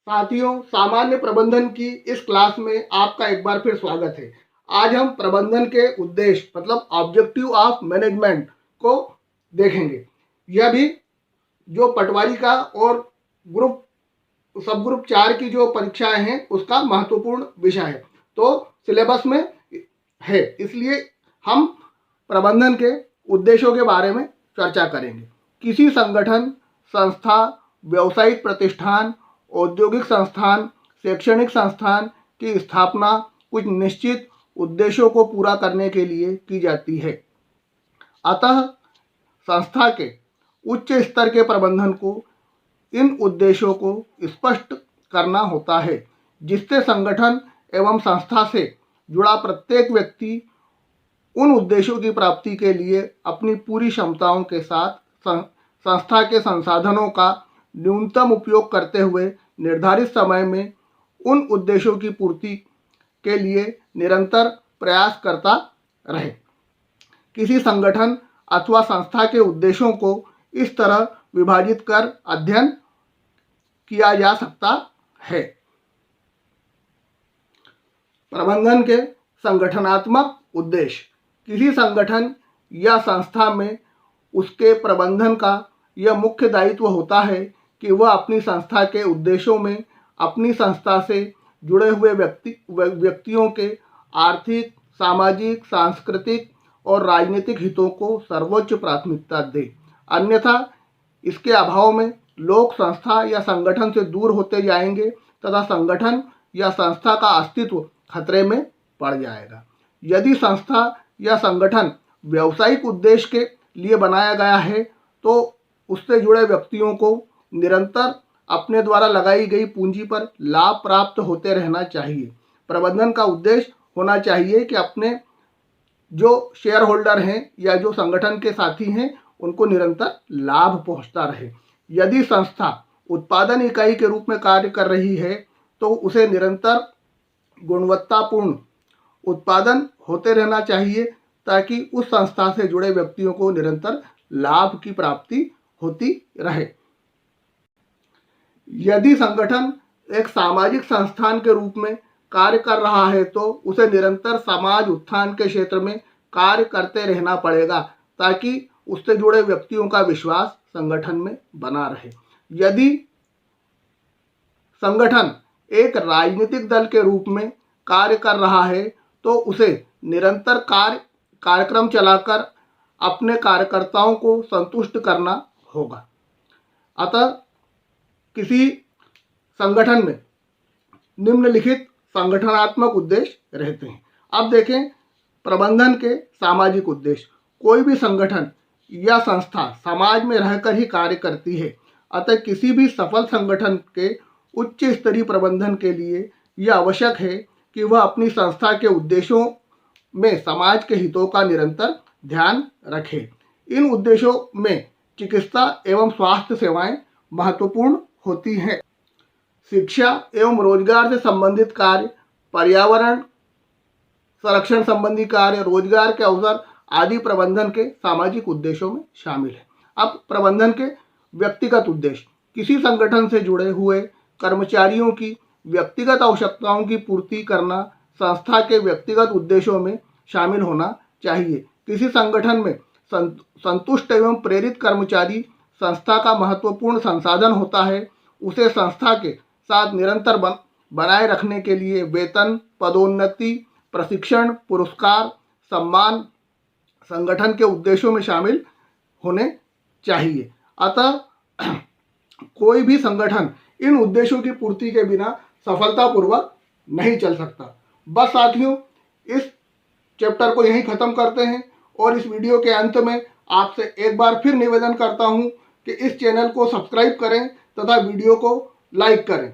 साथियों, सामान्य प्रबंधन की इस क्लास में आपका एक बार फिर स्वागत है। आज हम प्रबंधन के उद्देश्य मतलब ऑब्जेक्टिव ऑफ मैनेजमेंट को देखेंगे। यह भी जो पटवारी का और ग्रुप सब ग्रुप 4 की जो परीक्षाएं हैं उसका महत्वपूर्ण विषय है, तो सिलेबस में है, इसलिए हम प्रबंधन के उद्देश्यों के बारे में चर्चा करेंगे। किसी संगठन, संस्था, व्यावसायिक प्रतिष्ठान, औद्योगिक संस्थान, शैक्षणिक संस्थान की स्थापना कुछ निश्चित उद्देश्यों को पूरा करने के लिए की जाती है। अतः संस्था के उच्च स्तर के प्रबंधन को इन उद्देश्यों को स्पष्ट करना होता है, जिससे संगठन एवं संस्था से जुड़ा प्रत्येक व्यक्ति उन उद्देश्यों की प्राप्ति के लिए अपनी पूरी क्षमताओं के साथ संस्था के संसाधनों का न्यूनतम उपयोग करते हुए निर्धारित समय में उन उद्देश्यों की पूर्ति के लिए निरंतर प्रयास करता रहे। किसी संगठन अथवा संस्था के उद्देश्यों को इस तरह विभाजित कर अध्ययन किया जा सकता है। प्रबंधन के संगठनात्मक उद्देश्य। किसी संगठन या संस्था में उसके प्रबंधन का यह मुख्य दायित्व होता है कि वह अपनी संस्था के उद्देश्यों में अपनी संस्था से जुड़े हुए व्यक्तियों के आर्थिक, सामाजिक, सांस्कृतिक और राजनीतिक हितों को सर्वोच्च प्राथमिकता दे। अन्यथा इसके अभाव में लोग संस्था या संगठन से दूर होते जाएंगे तथा संगठन या संस्था का अस्तित्व खतरे में पड़ जाएगा। यदि संस्था या संगठन व्यावसायिक उद्देश्य के लिए बनाया गया है तो उससे जुड़े व्यक्तियों को निरंतर अपने द्वारा लगाई गई पूंजी पर लाभ प्राप्त होते रहना चाहिए। प्रबंधन का उद्देश्य होना चाहिए कि अपने जो शेयर होल्डर हैं या जो संगठन के साथी हैं उनको निरंतर लाभ पहुंचता रहे। यदि संस्था उत्पादन इकाई के रूप में कार्य कर रही है तो उसे निरंतर गुणवत्तापूर्ण उत्पादन होते रहना चाहिए ताकि उस संस्था से जुड़े व्यक्तियों को निरंतर लाभ की प्राप्ति होती रहे। यदि संगठन एक सामाजिक संस्थान के रूप में कार्य कर रहा है तो उसे निरंतर समाज उत्थान के क्षेत्र में कार्य करते रहना पड़ेगा ताकि उससे जुड़े व्यक्तियों का विश्वास संगठन में बना रहे। यदि संगठन एक राजनीतिक दल के रूप में कार्य कर रहा है तो उसे निरंतर कार्यक्रम चलाकर अपने कार्यकर्ताओं को संतुष्ट करना होगा। अतः किसी संगठन में निम्नलिखित संगठनात्मक उद्देश्य रहते हैं। अब देखें प्रबंधन के सामाजिक उद्देश्य। कोई भी संगठन या संस्था समाज में रहकर ही कार्य करती है, अतः किसी भी सफल संगठन के उच्च स्तरीय प्रबंधन के लिए यह आवश्यक है कि वह अपनी संस्था के उद्देश्यों में समाज के हितों का निरंतर ध्यान रखे। इन उद्देश्यों में चिकित्सा एवं स्वास्थ्य सेवाएं महत्वपूर्ण होती हैं। शिक्षा एवं रोजगार से संबंधित कार्य, पर्यावरण संरक्षण संबंधी कार्य, रोजगार के अवसर आदि प्रबंधन के सामाजिक उद्देश्यों में शामिल है। अब प्रबंधन के व्यक्तिगत उद्देश्य। किसी संगठन से जुड़े हुए कर्मचारियों की व्यक्तिगत आवश्यकताओं की पूर्ति करना संस्था के व्यक्तिगत उद्देश्यों में शामिल होना चाहिए। किसी संगठन में संतुष्ट एवं प्रेरित कर्मचारी संस्था का महत्वपूर्ण संसाधन होता है। उसे संस्था के साथ निरंतर बनाए रखने के लिए वेतन, पदोन्नति, प्रशिक्षण, पुरस्कार, सम्मान संगठन के उद्देश्यों में शामिल होने चाहिए। अतः कोई भी संगठन इन उद्देश्यों की पूर्ति के बिना सफलतापूर्वक नहीं चल सकता। बस साथियों, इस चैप्टर को यहीं ख़त्म करते हैं और इस वीडियो के अंत में आपसे एक बार फिर निवेदन करता हूं कि इस चैनल को सब्सक्राइब करें तथा वीडियो को लाइक करें।